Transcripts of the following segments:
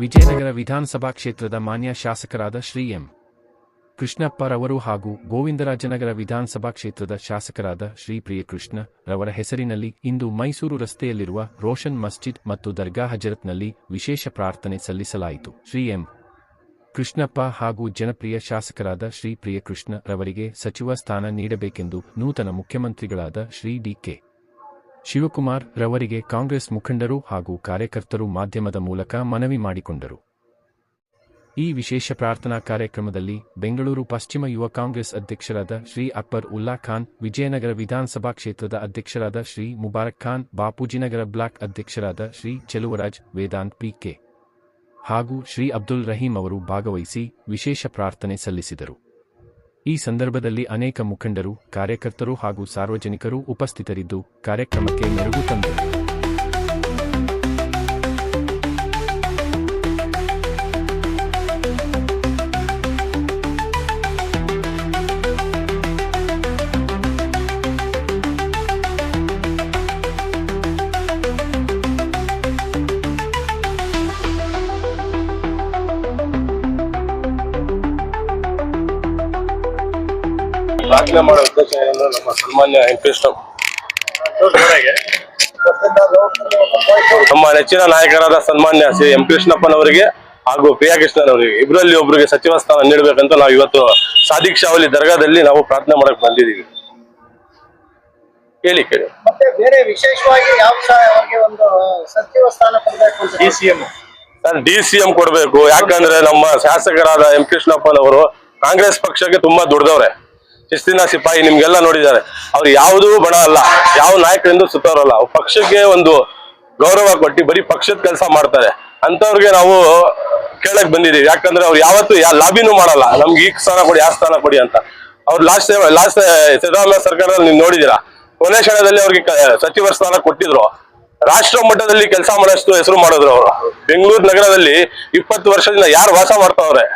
ವಿಜಯನಗರ ವಿಧಾನಸಭಾ ಕ್ಷೇತ್ರದ ಮಾನ್ಯ ಶಾಸಕರಾದ ಶ್ರೀ ಎಂ. ಕೃಷ್ಣಪ್ಪರವರು ಹಾಗೂ ಗೋವಿಂದರಾಜನಗರ ವಿಧಾನಸಭಾ ಕ್ಷೇತ್ರದ ಶಾಸಕರಾದ ಶ್ರೀ ಪ್ರಿಯಕೃಷ್ಣ ರವರ ಹೆಸರಿನಲ್ಲಿ ಇಂದು ಮೈಸೂರು ರಸ್ತೆಯಲ್ಲಿರುವ ರೋಷನ್ ಮಸ್ಜಿದ್ ಮತ್ತು ದರ್ಗಾ ಹಜರತ್ನಲ್ಲಿ ವಿಶೇಷ ಪ್ರಾರ್ಥನೆ ಸಲ್ಲಿಸಲಾಯಿತು. ಶ್ರೀ ಎಂ. ಕೃಷ್ಣಪ್ಪ ಹಾಗೂ ಜನಪ್ರಿಯ ಶಾಸಕರಾದ ಶ್ರೀ ಪ್ರಿಯಕೃಷ್ಣ ರವರಿಗೆ ಸಚಿವ ಸ್ಥಾನ ನೀಡಬೇಕೆಂದು ನೂತನ ಮುಖ್ಯಮಂತ್ರಿಗಳಾದ ಶ್ರೀ ಡಿ.ಕೆ. ಶಿವಕುಮಾರ್ ರವರಿಗೆ ಕಾಂಗ್ರೆಸ್ ಮುಖಂಡರು ಹಾಗೂ ಕಾರ್ಯಕರ್ತರು ಮಾಧ್ಯಮದ ಮೂಲಕ ಮನವಿ ಮಾಡಿಕೊಂಡರು. ಈ ವಿಶೇಷ ಪ್ರಾರ್ಥನಾ ಕಾರ್ಯಕ್ರಮದಲ್ಲಿ ಬೆಂಗಳೂರು ಪಶ್ಚಿಮ ಯುವ ಕಾಂಗ್ರೆಸ್ ಅಧ್ಯಕ್ಷರಾದ ಶ್ರೀ ಅಕ್ಬರ್ ಉಲ್ಲಾ ಖಾನ್, ವಿಜಯನಗರ ವಿಧಾನಸಭಾ ಕ್ಷೇತ್ರದ ಅಧ್ಯಕ್ಷರಾದ ಶ್ರೀ ಮುಬಾರಕ್ ಖಾನ್, ಬಾಪೂಜಿನಗರ ಬ್ಲಾಕ್ ಅಧ್ಯಕ್ಷರಾದ ಶ್ರೀ ಚೆಲುವರಾಜ್, ವೇದಾಂತ್ ಪಿ.ಕೆ. ಹಾಗೂ ಶ್ರೀ ಅಬ್ದುಲ್ ರಹೀಂ ಅವರು ಭಾಗವಹಿಸಿ ವಿಶೇಷ ಪ್ರಾರ್ಥನೆ ಸಲ್ಲಿಸಿದರು. ಈ ಸಂದರ್ಭದಲ್ಲಿ ಅನೇಕ ಮುಖಂಡರು, ಕಾರ್ಯಕರ್ತರು ಹಾಗೂ ಸಾರ್ವಜನಿಕರು ಉಪಸ್ಥಿತರಿದ್ದು ಕಾರ್ಯಕ್ರಮಕ್ಕೆ ಮೆರುಗು ತಂದರು. ಪ್ರಾರ್ಥನೆ ಮಾಡೋ ಉದ್ದೇಶ ಏನು? ನಮ್ಮ ಸನ್ಮಾನ್ಯ ನಮ್ಮ ನೆಚ್ಚಿನ ನಾಯಕರಾದ ಸನ್ಮಾನ್ಯ ಶ್ರೀ ಎಂ. ಕೃಷ್ಣಪ್ಪನವರಿಗೆ ಹಾಗೂ ಪ್ರಿಯಕೃಷ್ಣನವರಿಗೆ ಇಬ್ಬರಲ್ಲಿ ಒಬ್ಬರಿಗೆ ಸಚಿವ ಸ್ಥಾನ ನೀಡಬೇಕಂತ ನಾವು ಇವತ್ತು ಸಾದಿಕ್ ಶಾವಲಿ ದರ್ಗಾದಲ್ಲಿ ನಾವು ಪ್ರಾರ್ಥನೆ ಮಾಡಕ್ ಬಂದಿದ್ದೀವಿ. ಕೇಳಿ ಮತ್ತೆ ಬೇರೆ ವಿಶೇಷವಾಗಿ ಯಾವ ಒಂದು ಸಚಿವ ಸ್ಥಾನ ಕೊಡಬೇಕು ಅಂತ ಡಿ.ಸಿ.ಎಂ ಕೊಡಬೇಕು. ಯಾಕಂದ್ರೆ ನಮ್ಮ ಶಾಸಕರಾದ ಎಂ. ಕೃಷ್ಣಪ್ಪನವರು ಕಾಂಗ್ರೆಸ್ ಪಕ್ಷಕ್ಕೆ ತುಂಬಾ ದುಡ್ದವ್ರೆ. ಶಿಸ್ತಿನ ಸಿಪಾಯಿ ನಿಮ್ಗೆಲ್ಲ ನೋಡಿದ್ದಾರೆ. ಅವ್ರು ಯಾವುದೂ ಬಣ ಅಲ್ಲ, ಯಾವ ನಾಯಕರಿಂದ ಸುತ್ತವರಲ್ಲ. ಪಕ್ಷಕ್ಕೆ ಒಂದು ಗೌರವ ಕೊಟ್ಟು ಬರೀ ಪಕ್ಷದ ಕೆಲಸ ಮಾಡ್ತಾರೆ. ಅಂತವ್ರಿಗೆ ನಾವು ಕೇಳಕ್ ಬಂದಿದೀವಿ. ಯಾಕಂದ್ರೆ ಅವ್ರು ಯಾವತ್ತೂ ಲಾಬಿನೂ ಮಾಡಲ್ಲ, ನಮ್ಗೆ ಈ ಸ್ಥಾನ ಕೊಡಿ, ಆ ಸ್ಥಾನ ಕೊಡಿ ಅಂತ. ಅವ್ರು ಲಾಸ್ಟ್ ಸಿದ್ದರಾಮಯ್ಯ ಸರ್ಕಾರದಲ್ಲಿ ನೀವು ನೋಡಿದೀರಾ, ಕೊನೆ ಕ್ಷಣದಲ್ಲಿ ಅವ್ರಿಗೆ ಸಚಿವರ ಸ್ಥಾನ ಕೊಟ್ಟಿದ್ರು. ರಾಷ್ಟ್ರ ಮಟ್ಟದಲ್ಲಿ ಕೆಲಸ ಮಾಡೋಷ್ಟು ಹೆಸರು ಮಾಡಿದ್ರು ಅವರು. ಬೆಂಗಳೂರು ನಗರದಲ್ಲಿ 20 ವರ್ಷದಿಂದ ಯಾರು ವಾಸ ಮಾಡ್ತಾವ್ರೆ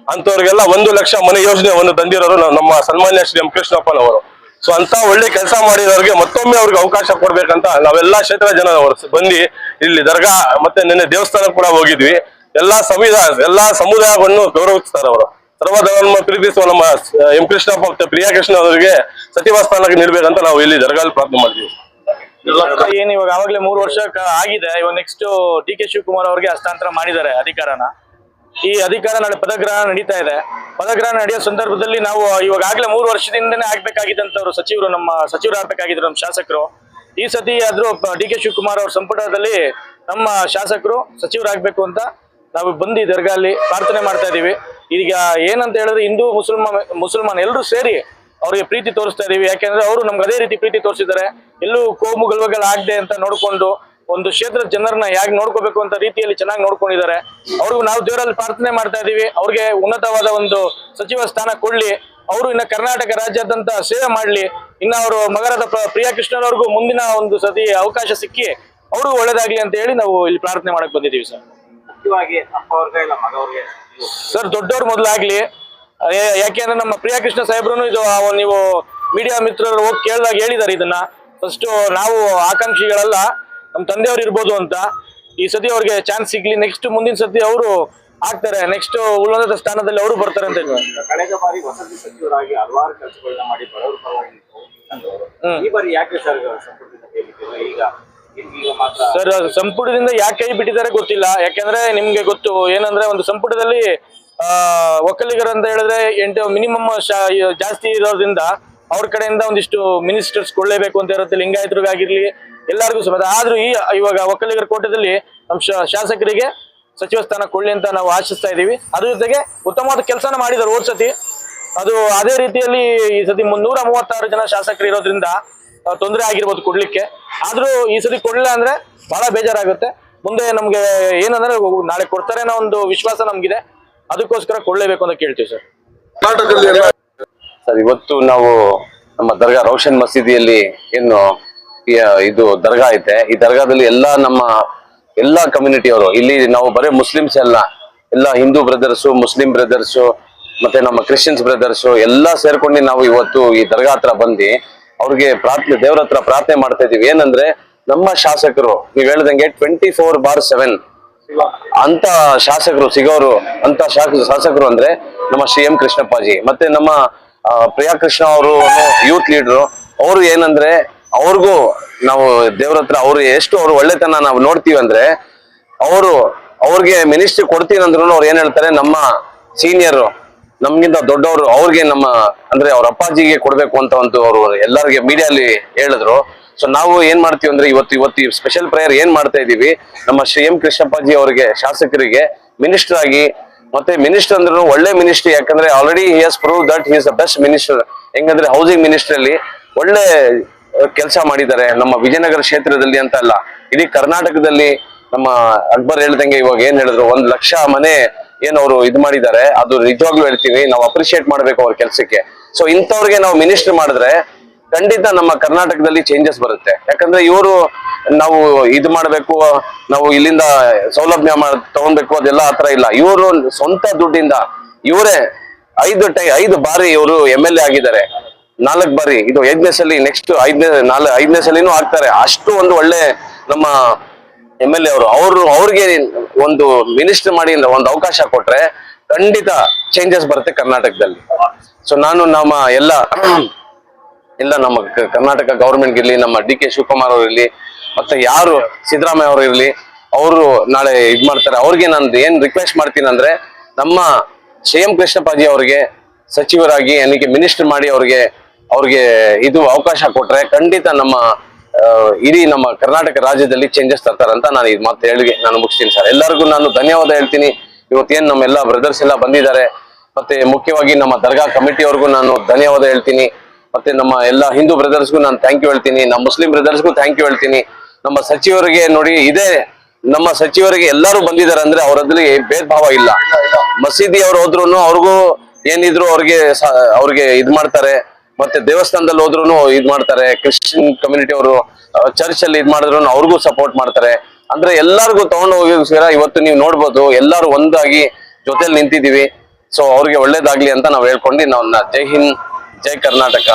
ಅಂತವ್ರಿಗೆಲ್ಲ 1 ಲಕ್ಷ ಮನೆ ಯೋಜನೆ ಒಂದು ತಂದಿರೋರು ನಮ್ಮ ಸನ್ಮಾನ್ಯ ಶ್ರೀ ಎಂ. ಕೃಷ್ಣಪ್ಪನವರು. ಸೊ ಅಂತ ಒಳ್ಳೆ ಕೆಲಸ ಮಾಡಿರೋರಿಗೆ ಮತ್ತೊಮ್ಮೆ ಅವ್ರಿಗೆ ಅವಕಾಶ ಕೊಡ್ಬೇಕಂತ ನಾವೆಲ್ಲಾ ಕ್ಷೇತ್ರ ಜನ ಬಂದು ಇಲ್ಲಿ ದರ್ಗಾ ಮತ್ತೆ ನಿನ್ನೆ ದೇವಸ್ಥಾನ ಕೂಡ ಹೋಗಿದ್ವಿ. ಎಲ್ಲಾ ಸಮುದಾಯವನ್ನು ಗೌರವಿಸ್ತಾರೆ ಅವರು. ಸರ್ವಧರ್ಮ ಪ್ರೀತಿಸುವ ನಮ್ಮ ಎಂ. ಕೃಷ್ಣಪ್ಪ ಮತ್ತೆ ಪ್ರಿಯಕೃಷ್ಣ ಅವರಿಗೆ ಸಚಿವ ಸ್ಥಾನಕ್ಕೆ ನೀಡಬೇಕಂತ ನಾವು ಇಲ್ಲಿ ದರ್ಗಾದಲ್ಲಿ ಪ್ರಾರ್ಥನೆ ಮಾಡಿದ್ವಿ. ಏನ್ ಇವಾಗ ಆವಾಗಲೇ 3 ವರ್ಷ ಆಗಿದೆ. ಇವಾಗ ನೆಕ್ಸ್ಟ್ ಡಿ.ಕೆ. ಶಿವಕುಮಾರ್ ಅವರಿಗೆ ಹಸ್ತಾಂತರ ಮಾಡಿದ್ದಾರೆ ಅಧಿಕಾರನ. ಈ ಅಧಿಕಾರ ನಾಳೆ ಪದಗ್ರಹಣ ನಡೀತಾ ಇದೆ. ಪದಗ್ರಹಣ ನಡೆಯೋ ಸಂದರ್ಭದಲ್ಲಿ ನಾವು ಇವಾಗಲೇ 3 ವರ್ಷದಿಂದನೇ ಆಗ್ಬೇಕಾಗಿದ್ದಂತವ್ರು ಸಚಿವರು, ನಮ್ಮ ಸಚಿವರಾಗಬೇಕಾಗಿದ್ರು ನಮ್ಮ ಶಾಸಕರು. ಈ ಸತಿ ಆದ್ರೂ ಡಿ.ಕೆ. ಶಿವಕುಮಾರ್ ಅವ್ರ ಸಂಪುಟದಲ್ಲಿ ನಮ್ಮ ಶಾಸಕರು ಸಚಿವರಾಗಬೇಕು ಅಂತ ನಾವು ಬಂದು ದರ್ಗಾಲಿ ಪ್ರಾರ್ಥನೆ ಮಾಡ್ತಾ ಇದೀವಿ. ಈಗ ಏನಂತ ಹೇಳಿದ್ರೆ ಹಿಂದೂ ಮುಸಲ್ಮಾನ್ ಎಲ್ಲರೂ ಸೇರಿ ಅವ್ರಿಗೆ ಪ್ರೀತಿ ತೋರಿಸ್ತಾ ಇದೀವಿ. ಯಾಕೆಂದ್ರೆ ಅವರು ನಮ್ಗೆ ಅದೇ ರೀತಿ ಪ್ರೀತಿ ತೋರಿಸಿದ್ದಾರೆ. ಎಲ್ಲೂ ಕೋಮು ಗಲಭೆಗಳಾಗದೆ ಅಂತ ನೋಡ್ಕೊಂಡು ಒಂದು ಕ್ಷೇತ್ರದ ಜನರನ್ನ ಹೇಗೆ ನೋಡ್ಕೋಬೇಕು ಅಂತ ರೀತಿಯಲ್ಲಿ ಚೆನ್ನಾಗಿ ನೋಡ್ಕೊಂಡಿದ್ದಾರೆ. ಅವ್ರಿಗೂ ನಾವು ದೇವರಲ್ಲಿ ಪ್ರಾರ್ಥನೆ ಮಾಡ್ತಾ ಇದೀವಿ, ಅವ್ರಿಗೆ ಉನ್ನತವಾದ ಒಂದು ಸಚಿವ ಸ್ಥಾನ ಕೊಡ್ಲಿ, ಅವರು ಇನ್ನ ಕರ್ನಾಟಕ ರಾಜ್ಯಾದ್ಯಂತ ಸೇವೆ ಮಾಡ್ಲಿ. ಇನ್ನ ಅವರು ಮಗರಾದ ಪ್ರಿಯಕೃಷ್ಣನವ್ರಿಗೂ ಮುಂದಿನ ಒಂದು ಸತಿ ಅವಕಾಶ ಸಿಕ್ಕಿ ಅವರು ಒಳ್ಳೇದಾಗ್ಲಿ ಅಂತ ಹೇಳಿ ನಾವು ಇಲ್ಲಿ ಪ್ರಾರ್ಥನೆ ಮಾಡಕ್ ಬಂದಿದ್ದೀವಿ ಸರ್. ಮುಖ್ಯವಾಗಿ ಅಪ್ಪ ಅವ್ರಿಗೆ ಇಲ್ಲ ಮಗ ಅವ್ರಿಗೆ ಸರ್ ದೊಡ್ಡವ್ರು ಮೊದಲಾಗ್ಲಿ. ಯಾಕೆಂದ್ರೆ ನಮ್ಮ ಪ್ರಿಯಕೃಷ್ಣ ಸಾಹೇಬ್ರು ಇದು ನೀವು ಮೀಡಿಯಾ ಮಿತ್ರರು ಹೋಗಿ ಕೇಳಿದಾಗ ಹೇಳಿದ್ದಾರೆ ಇದನ್ನ. ಫಸ್ಟ್ ನಾವು ಆಕಾಂಕ್ಷಿಗಳಲ್ಲ, ನಮ್ಮ ತಂದೆಯವ್ರು ಇರ್ಬೋದು ಅಂತ. ಈ ಸತಿ ಅವ್ರಿಗೆ ಚಾನ್ಸ್ ಸಿಗ್ಲಿ, ನೆಕ್ಸ್ಟ್ ಮುಂದಿನ ಸತಿ ಅವರು ಆಗ್ತಾರೆ, ನೆಕ್ಸ್ಟ್ ಉನ್ನತ ಸ್ಥಾನದಲ್ಲಿ ಅವರು ಬರ್ತಾರೆ ಅಂತ. ಕಳೆದ ಬಾರಿ ವಸತಿ ಸಚಿವರಾಗಿ ಹಲವಾರು ಕೆಲಸಗಳನ್ನ ಮಾಡಿ ಬಡವರ ಪರವಾಗಿ ಈ ಬಾರಿ ಯಾಕೆ ಸರ್ ಸರ್ ಸಂಪುಟದಿಂದ ಯಾಕೆ ಕೈ ಬಿಟ್ಟಿದ್ದಾರೆ ಗೊತ್ತಿಲ್ಲ. ಯಾಕೆಂದ್ರೆ ನಿಮ್ಗೆ ಗೊತ್ತು ಏನಂದ್ರೆ ಒಂದು ಸಂಪುಟದಲ್ಲಿ ಒಕ್ಕಲಿಗರು ಅಂತ ಹೇಳಿದ್ರೆ 8 ಮಿನಿಮಮ್ ಜಾಸ್ತಿ ಇರೋದ್ರಿಂದ ಅವ್ರ ಕಡೆಯಿಂದ ಒಂದಿಷ್ಟು ಮಿನಿಸ್ಟರ್ಸ್ ಕೊಳ್ಳೇಬೇಕು ಅಂತ ಇರುತ್ತೆ, ಲಿಂಗಾಯತರಿಗಾಗಿರ್ಲಿ ಎಲ್ಲರಿಗೂ ಸಮೇತ. ಆದ್ರೂ ಇವಾಗ ಒಕ್ಕಲಿಗರ ಕೋಟದಲ್ಲಿ ನಮ್ಮ ಶಾಸಕರಿಗೆ ಸಚಿವ ಸ್ಥಾನ ಕೊಳ್ಳಿ ಅಂತ ನಾವು ಆಶಿಸ್ತಾ ಇದೀವಿ. ಅದ್ರ ಜೊತೆಗೆ ಉತ್ತಮವಾದ ಕೆಲಸನ ಮಾಡಿದ್ದಾರೆ ಹೋದ ಸತಿ. ಅದು ಅದೇ ರೀತಿಯಲ್ಲಿ ಈ ಸತಿ 136 ಜನ ಶಾಸಕರು ಇರೋದ್ರಿಂದ ತೊಂದರೆ ಆಗಿರ್ಬೋದು ಕೊಡ್ಲಿಕ್ಕೆ. ಆದ್ರೂ ಈ ಸತಿ ಕೊಡ್ಲಿಲ್ಲ ಅಂದ್ರೆ ಬಹಳ ಬೇಜಾರಾಗುತ್ತೆ. ಮುಂದೆ ನಮ್ಗೆ ಏನಂದ್ರೆ ನಾಳೆ ಕೊಡ್ತಾರೆ ಅನ್ನೋ ಒಂದು ವಿಶ್ವಾಸ ನಮ್ಗಿದೆ. ಅದಕ್ಕೋಸ್ಕರ ಕೊಳ್ಳೇಬೇಕು ಅಂತ ಕೇಳ್ತೀವಿ ಸರ್. ಸರ್ ಇವತ್ತು ನಾವು ನಮ್ಮ ದರ್ಗಾ ರೋಷನ್ ಮಸೀದಿಯಲ್ಲಿ ಏನು ಇದು ದರ್ಗಾ ಐತೆ, ಈ ದರ್ಗಾದಲ್ಲಿ ಎಲ್ಲಾ ಕಮ್ಯುನಿಟಿಯವರು, ಇಲ್ಲಿ ನಾವು ಬರೀ ಮುಸ್ಲಿಮ್ಸ್ ಎಲ್ಲ ಹಿಂದೂ ಬ್ರದರ್ಸು, ಮುಸ್ಲಿಂ ಬ್ರದರ್ಸು, ಮತ್ತೆ ನಮ್ಮ ಕ್ರಿಶ್ಚಿಯನ್ಸ್ ಬ್ರದರ್ಸು ಎಲ್ಲ ಸೇರ್ಕೊಂಡು ನಾವು ಇವತ್ತು ಈ ದರ್ಗಾ ಹತ್ರ ಬಂದು ಅವ್ರಿಗೆ ದೇವ್ರ ಹತ್ರ ಪ್ರಾರ್ಥನೆ ಮಾಡ್ತಾ ಇದೀವಿ. ಏನಂದ್ರೆ ನಮ್ಮ ಶಾಸಕರು ನೀವ್ ಹೇಳ್ದಂಗೆ 24/7 ಅಂತ ಶಾಸಕರು ಸಿಗೋರು ಅಂತ ಶಾಸಕರು ಅಂದ್ರೆ ನಮ್ಮ ಶ್ರೀ ಎಂ ಕೃಷ್ಣಪ್ಪಾಜಿ ಮತ್ತೆ ನಮ್ಮ ಪ್ರಿಯಾ ಕೃಷ್ಣ ಅವರು ಯೂತ್ ಲೀಡರು. ಅವರು ಏನಂದ್ರೆ ಅವ್ರಿಗೂ ನಾವು ದೇವ್ರ ಹತ್ರ ಅವ್ರು ಎಷ್ಟು ಅವ್ರು ಒಳ್ಳೆತನ ನಾವು ನೋಡ್ತೀವಿ ಅಂದ್ರೆ ಅವ್ರಿಗೆ ಮಿನಿಸ್ಟ್ರಿ ಕೊಡ್ತೀನಿ ಅಂದ್ರು ಅವ್ರು ಏನ್ ಹೇಳ್ತಾರೆ, ನಮ್ಮ ಸೀನಿಯರ್ ನಮ್ಗಿಂತ ದೊಡ್ಡವರು ಅವ್ರಿಗೆ ನಮ್ಮ ಅಂದ್ರೆ ಅವ್ರ ಅಪ್ಪಾಜಿಗೆ ಕೊಡ್ಬೇಕು ಅಂತ ಒಂದು ಅವರು ಎಲ್ಲರಿಗೆ ಮೀಡಿಯಲ್ಲಿ ಹೇಳಿದ್ರು. ಸೊ ನಾವು ಏನ್ ಮಾಡ್ತೀವಿ ಅಂದ್ರೆ ಇವತ್ತು ಸ್ಪೆಷಲ್ ಪ್ರೇಯರ್ ಏನ್ ಮಾಡ್ತಾ ಇದೀವಿ, ನಮ್ಮ ಶ್ರೀ ಎಂ ಕೃಷ್ಣಪ್ಪಾಜಿ ಅವರಿಗೆ ಶಾಸಕರಿಗೆ ಮಿನಿಸ್ಟರ್ ಆಗಿ, ಮತ್ತೆ ಮಿನಿಸ್ಟರ್ ಅಂದ್ರೂ ಒಳ್ಳೆ ಮಿನಿಸ್ಟ್ರಿ, ಯಾಕಂದ್ರೆ already he has prove that he is the best minister. ಹೆಂಗಂದ್ರೆ ಹೌಸಿಂಗ್ ಮಿನಿಸ್ಟ್ರಿ ಅಲ್ಲಿ ಒಳ್ಳೆ ಕೆಲಸ ಮಾಡಿದ್ದಾರೆ ನಮ್ಮ ವಿಜಯನಗರ ಕ್ಷೇತ್ರದಲ್ಲಿ ಅಂತ ಅಲ್ಲ, ಇಡೀ ಕರ್ನಾಟಕದಲ್ಲಿ. ನಮ್ಮ ಅಕ್ಬರ್ ಹೇಳ್ದಂಗೆ ಇವಾಗ ಏನ್ ಹೇಳಿದ್ರು, 1 ಲಕ್ಷ ಮನೆ ಏನವ್ರು ಇದು ಮಾಡಿದ್ದಾರೆ, ಅದು ನಿಜವಾಗ್ಲೂ ಹೇಳ್ತೀವಿ, ನಾವು ಅಪ್ರಿಶಿಯೇಟ್ ಮಾಡ್ಬೇಕು ಅವ್ರ ಕೆಲ್ಸಕ್ಕೆ. ಸೊ ಇಂಥವ್ರಿಗೆ ನಾವು ಮಿನಿಸ್ಟರ್ ಮಾಡಿದ್ರೆ ಖಂಡಿತ ನಮ್ಮ ಕರ್ನಾಟಕದಲ್ಲಿ ಚೇಂಜಸ್ ಬರುತ್ತೆ. ಯಾಕಂದ್ರೆ ಇವರು ನಾವು ಇದು ಮಾಡ್ಬೇಕು, ನಾವು ಇಲ್ಲಿಂದ ಸೌಲಭ್ಯ ತಗೊಳ್ಬೇಕು ಅದೆಲ್ಲ ಆತರ ಇಲ್ಲ. ಇವರು ಸ್ವಂತ ದುಡ್ಡಿಂದ ಇವರೇ 5 ಬಾರಿ ಇವರು MLA ಆಗಿದ್ದಾರೆ, 4 ಬಾರಿ. ಇದು 5ನೇ ಸಲ, ನೆಕ್ಸ್ಟ್ 5ನೇ ಸಲಿನೂ ಆಗ್ತಾರೆ. ಅಷ್ಟು ಒಂದು ಒಳ್ಳೆ ನಮ್ಮ MLA ಅವ್ರಿಗೆ ಒಂದು ಮಿನಿಸ್ಟರ್ ಮಾಡಿ ಒಂದು ಅವಕಾಶ ಕೊಟ್ರೆ ಖಂಡಿತ ಚೇಂಜಸ್ ಬರುತ್ತೆ ಕರ್ನಾಟಕದಲ್ಲಿ. ಸೊ ನಾನು ನಮ್ಮ ಎಲ್ಲ ನಮ್ಮ ಕರ್ನಾಟಕ ಗೌರ್ಮೆಂಟ್ ಇರ್ಲಿ, ನಮ್ಮ DK ಶಿವಕುಮಾರ್ ಅವರು ಇರ್ಲಿ, ಮತ್ತೆ ಯಾರು ಸಿದ್ದರಾಮಯ್ಯ ಅವರು ಇರ್ಲಿ, ಅವರು ನಾಳೆ ಇದ್ ಮಾಡ್ತಾರೆ. ಅವ್ರಿಗೆ ನಾನು ಏನ್ ರಿಕ್ವೆಸ್ಟ್ ಮಾಡ್ತೀನಿ ಅಂದ್ರೆ, ನಮ್ಮ ಶ್ರೀ ಎಂ ಕೃಷ್ಣಪ್ಪಾಜಿ ಅವ್ರಿಗೆ ಸಚಿವರಾಗಿ ನನಗೆ ಮಿನಿಸ್ಟರ್ ಮಾಡಿ ಅವ್ರಿಗೆ ಇದು ಅವಕಾಶ ಕೊಟ್ರೆ ಖಂಡಿತ ನಮ್ಮ ಇಡೀ ನಮ್ಮ ಕರ್ನಾಟಕ ರಾಜ್ಯದಲ್ಲಿ ಚೇಂಜಸ್ ತರ್ತಾರಂತ ನಾನು ಇದು ಮಾತು ಹೇಳಿ ನಾನು ಮುಗಿಸ್ತೀನಿ ಸರ್. ಎಲ್ಲರಿಗೂ ನಾನು ಧನ್ಯವಾದ ಹೇಳ್ತೀನಿ. ಇವತ್ತೇನು ನಮ್ಮೆಲ್ಲ ಬ್ರದರ್ಸ್ ಎಲ್ಲ ಬಂದಿದ್ದಾರೆ, ಮತ್ತೆ ಮುಖ್ಯವಾಗಿ ನಮ್ಮ ದರ್ಗಾ ಕಮಿಟಿ ಅವ್ರಿಗೂ ನಾನು ಧನ್ಯವಾದ ಹೇಳ್ತೀನಿ. ಮತ್ತೆ ನಮ್ಮ ಎಲ್ಲ ಹಿಂದೂ ಬ್ರದರ್ಸ್ಗೂ ನಾನು ಥ್ಯಾಂಕ್ ಯು ಹೇಳ್ತೀನಿ, ನಮ್ಮ ಮುಸ್ಲಿಂ ಬ್ರದರ್ಸ್ಗೂ ಥ್ಯಾಂಕ್ ಯು ಹೇಳ್ತೀನಿ. ನಮ್ಮ ಸಚಿವರಿಗೆ ನೋಡಿ, ನಮ್ಮ ಸಚಿವರಿಗೆ ಎಲ್ಲರೂ ಬಂದಿದ್ದಾರೆ ಅಂದ್ರೆ ಅವರಲ್ಲಿ ಭೇದ ಭಾವ ಇಲ್ಲ. ಮಸೀದಿ ಅವ್ರು ಹೋದ್ರು ಅವ್ರಿಗೂ ಏನಿದ್ರು ಅವ್ರಿಗೆ ಇದ್ ಮಾಡ್ತಾರೆ, ಮತ್ತೆ ದೇವಸ್ಥಾನದಲ್ಲಿ ಹೋದ್ರು ಇದ್ ಮಾಡ್ತಾರೆ. ಕ್ರಿಶ್ಚಿಯನ್ ಕಮ್ಯುನಿಟಿ ಅವರು ಚರ್ಚ್ ಅಲ್ಲಿ ಇದ್ ಮಾಡಿದ್ರು ಅವ್ರಿಗೂ ಸಪೋರ್ಟ್ ಮಾಡ್ತಾರೆ. ಅಂದ್ರೆ ಎಲ್ಲರಿಗೂ ತಗೊಂಡು ಹೋಗೋಸ್ಕರ ಇವತ್ತು ನೀವು ನೋಡ್ಬೋದು ಎಲ್ಲರೂ ಒಂದಾಗಿ ಜೊತೆಲಿ ನಿಂತಿದೀವಿ. ಸೊ ಅವ್ರಿಗೆ ಒಳ್ಳೇದಾಗ್ಲಿ ಅಂತ ನಾವು ಹೇಳ್ಕೊಂಡು ನಾವು ಜೈ ಹಿಂದ್, ಜೈ ಕರ್ನಾಟಕ.